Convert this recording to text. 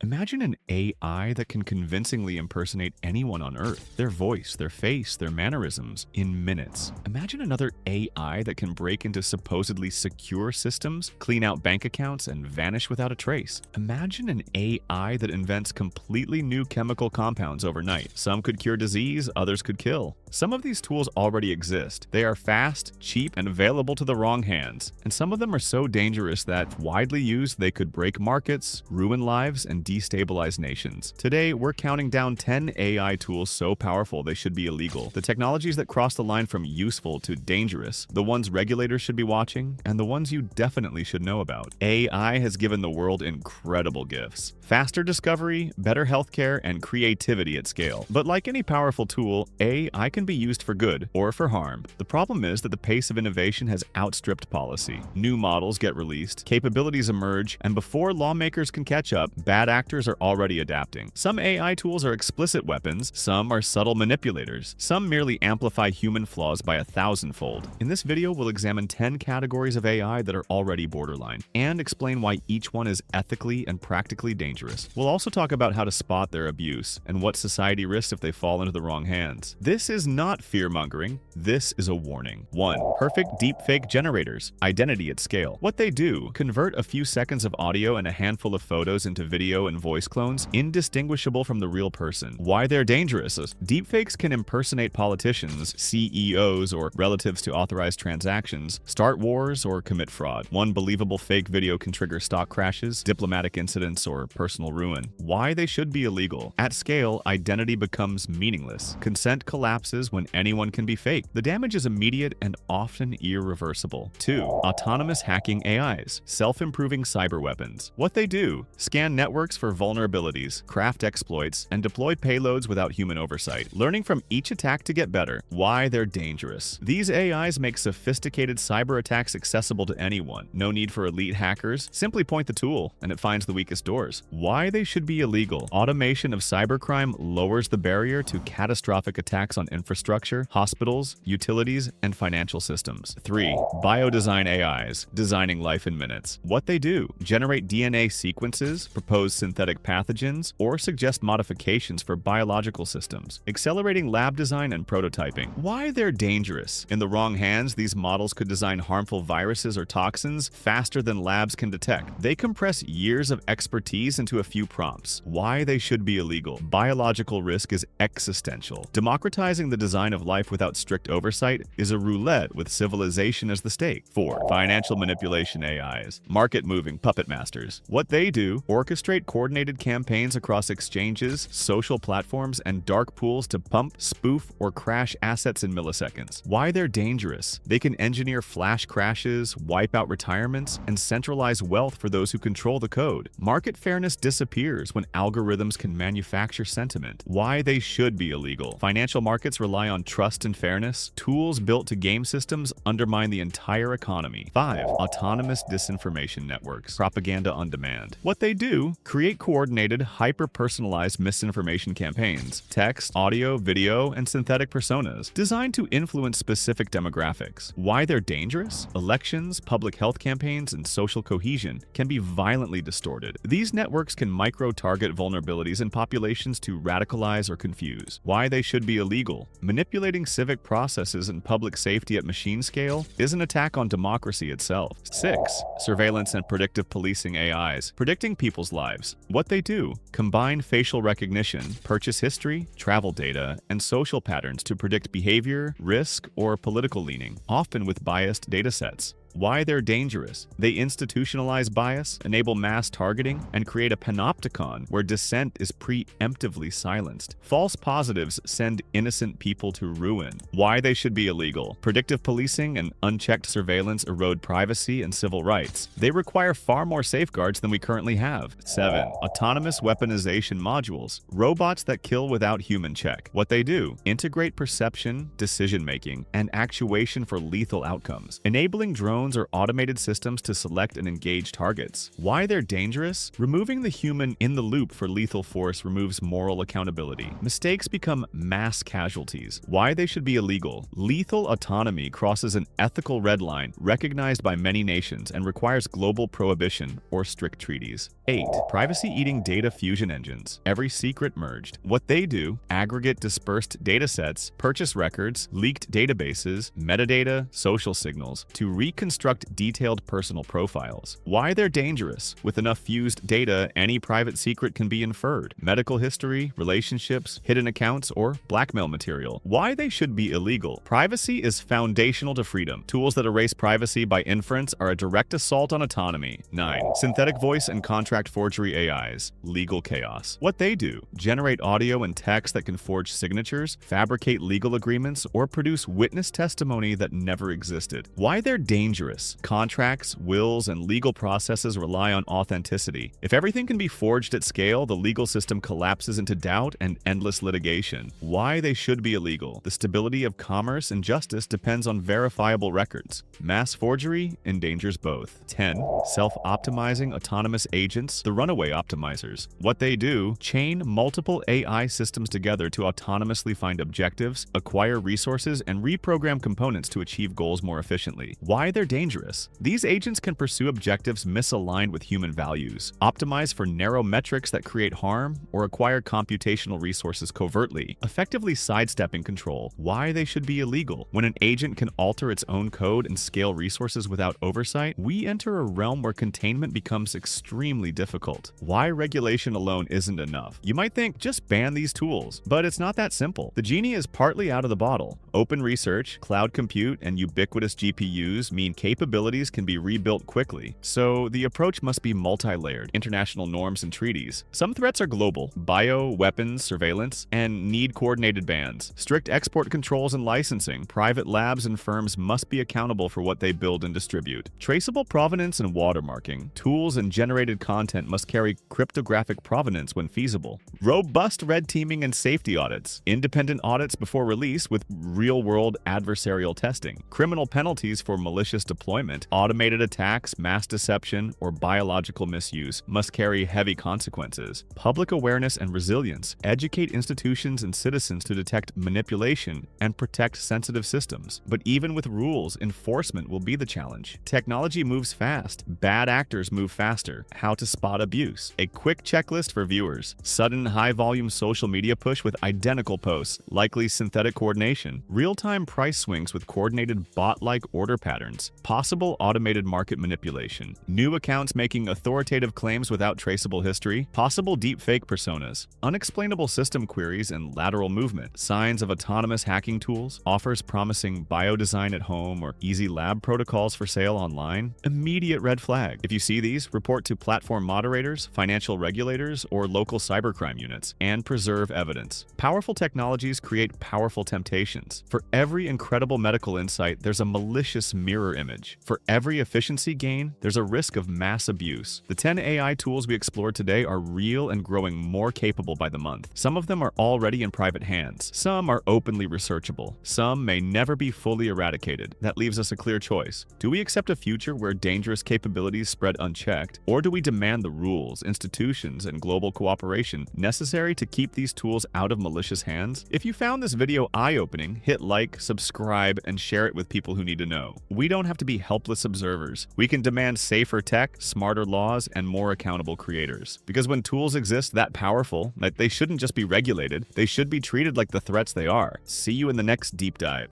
Imagine an AI that can convincingly impersonate anyone on Earth, their voice, their face, their mannerisms, in minutes. Imagine another AI that can break into supposedly secure systems, clean out bank accounts, and vanish without a trace. Imagine an AI that invents completely new chemical compounds overnight. Some could cure disease, others could kill. Some of these tools already exist. They are fast, cheap, and available to the wrong hands. And some of them are so dangerous that, widely used, they could break markets, ruin lives, and destabilize nations. Today, we're counting down 10 AI tools so powerful they should be illegal. The technologies that cross the line from useful to dangerous, the ones regulators should be watching, and the ones you definitely should know about. AI has given the world incredible gifts. Faster discovery, better healthcare, and creativity at scale. But like any powerful tool, AI can be used for good or for harm. The problem is that the pace of innovation has outstripped policy. New models get released, capabilities emerge, and before lawmakers can catch up, bad actors are already adapting. Some AI tools are explicit weapons, some are subtle manipulators, some merely amplify human flaws by 1,000-fold. In this video, we'll examine 10 categories of AI that are already borderline, and explain why each one is ethically and practically dangerous. We'll also talk about how to spot their abuse, and what society risks if they fall into the wrong hands. This is not fear-mongering, this is a warning. 1. Perfect deepfake generators. Identity at scale. What they do: convert a few seconds of audio and a handful of photos into video and voice clones, indistinguishable from the real person. Why they're dangerous. Deepfakes can impersonate politicians, CEOs, or relatives to authorized transactions, start wars, or commit fraud. One believable fake video can trigger stock crashes, diplomatic incidents, or personal ruin. Why they should be illegal. At scale, identity becomes meaningless. Consent collapses when anyone can be faked. The damage is immediate and often irreversible. 2. Autonomous hacking AIs. Self-improving cyber weapons. What they do: scan networks for vulnerabilities, craft exploits, and deploy payloads without human oversight, learning from each attack to get better. Why they're dangerous. These AIs make sophisticated cyber attacks accessible to anyone. No need for elite hackers. Simply point the tool, and it finds the weakest doors. Why they should be illegal. Automation of cybercrime lowers the barrier to catastrophic attacks on infrastructure, hospitals, utilities, and financial systems. 3. Biodesign AIs. Designing life in minutes. What they do: generate DNA sequences, propose synthetic pathogens, or suggest modifications for biological systems, accelerating lab design and prototyping. Why they're dangerous. In the wrong hands, these models could design harmful viruses or toxins faster than labs can detect. They compress years of expertise into a few prompts. Why they should be illegal. Biological risk is existential. Democratizing the design of life without strict oversight is a roulette with civilization as the stake. 4. Financial manipulation AIs. Market-moving puppet masters. What they do: orchestrate coordinated campaigns across exchanges, social platforms, and dark pools to pump, spoof, or crash assets in milliseconds. Why they're dangerous. They can engineer flash crashes, wipe out retirements, and centralize wealth for those who control the code. Market fairness disappears when algorithms can manufacture sentiment. Why they should be illegal. Financial markets rely on trust and fairness. Tools built to game systems undermine the entire economy. 5. Autonomous disinformation networks. Propaganda on demand. What they do: create coordinated, hyper-personalized misinformation campaigns. Text, audio, video, and synthetic personas designed to influence specific demographics. Why they're dangerous. Elections, public health campaigns, and social cohesion can be violently distorted. These networks can micro-target vulnerabilities in populations to radicalize or confuse. Why they should be illegal. Manipulating civic processes and public safety at machine scale is an attack on democracy itself. 6. Surveillance and predictive policing AIs. Predicting people's lives. What they do: combine facial recognition, purchase history, travel data, and social patterns to predict behavior, risk, or political leaning, often with biased datasets. Why they're dangerous. They institutionalize bias, enable mass targeting, and create a panopticon where dissent is preemptively silenced. False positives send innocent people to ruin. Why they should be illegal. Predictive policing and unchecked surveillance erode privacy and civil rights. They require far more safeguards than we currently have. 7. Autonomous weaponization modules. Robots that kill without human check. What they do: integrate perception, decision-making, and actuation for lethal outcomes, enabling drones drones or automated systems to select and engage targets. Why they're dangerous? Removing the human in the loop for lethal force removes moral accountability. Mistakes become mass casualties. Why they should be illegal? Lethal autonomy crosses an ethical red line recognized by many nations and requires global prohibition or strict treaties. 8. Privacy-eating data fusion engines. Every secret merged. What they do: aggregate dispersed datasets, purchase records, leaked databases, metadata, social signals to reconstruct detailed personal profiles. Why they're dangerous? With enough fused data, any private secret can be inferred. Medical history, relationships, hidden accounts, or blackmail material. Why they should be illegal? Privacy is foundational to freedom. Tools that erase privacy by inference are a direct assault on autonomy. 9. Synthetic voice and contract forgery AIs. Legal chaos. What they do: generate audio and text that can forge signatures, fabricate legal agreements, or produce witness testimony that never existed. Why they're dangerous? Contracts, wills, and legal processes rely on authenticity. If everything can be forged at scale, the legal system collapses into doubt and endless litigation. Why they should be illegal? The stability of commerce and justice depends on verifiable records. Mass forgery endangers both. 10. Self-optimizing autonomous agents, the runaway optimizers. What they do: chain multiple AI systems together to autonomously find objectives, acquire resources, and reprogram components to achieve goals more efficiently. Why they're dangerous? These agents can pursue objectives misaligned with human values, optimize for narrow metrics that create harm, or acquire computational resources covertly, effectively sidestepping control. Why they should be illegal? When an agent can alter its own code and scale resources without oversight, we enter a realm where containment becomes extremely difficult. Why regulation alone isn't enough? You might think, just ban these tools, but it's not that simple. The genie is partly out of the bottle. Open research, cloud compute, and ubiquitous GPUs mean capabilities can be rebuilt quickly. So the approach must be multi-layered: international norms and treaties. Some threats are global: bio, weapons, surveillance, and need coordinated bans. Strict export controls and licensing. Private labs and firms must be accountable for what they build and distribute. Traceable provenance and watermarking. Tools and generated content must carry cryptographic provenance when feasible. Robust red teaming and safety audits. Independent audits before release with real-world adversarial testing. Criminal penalties for malicious deployment. Automated attacks, mass deception, or biological misuse must carry heavy consequences. Public awareness and resilience. Educate institutions and citizens to detect manipulation and protect sensitive systems. But even with rules, enforcement will be the challenge. Technology moves fast. Bad actors move faster. How to spot abuse. A quick checklist for viewers. Sudden high-volume social media push with identical posts, likely synthetic coordination. Real-time price swings with coordinated bot-like order patterns. Possible automated market manipulation. New accounts making authoritative claims without traceable history. Possible deepfake personas. Unexplainable system queries and lateral movement. Signs of autonomous hacking tools. Offers promising biodesign at home or easy lab protocols for sale online. Immediate red flag. If you see these, report to platform moderators, financial regulators, or local cybercrime units, and preserve evidence. Powerful technologies create powerful temptations. For every incredible medical insight, there's a malicious mirror image. For every efficiency gain, there's a risk of mass abuse. The 10 AI tools we explored today are real and growing more capable by the month. Some of them are already in private hands. Some are openly researchable. Some may never be fully eradicated. That leaves us a clear choice. Do we accept a future where dangerous capabilities spread unchecked, or do we demand the rules, institutions, and global cooperation necessary to keep these tools out of malicious hands? If you found this video eye-opening, hit like, subscribe, and share it with people who need to know. We don't have to be helpless observers. We can demand safer tech, smarter laws, and more accountable creators. Because when tools exist that powerful, that they shouldn't just be regulated, they should be treated like the threats they are. See you in the next deep dive.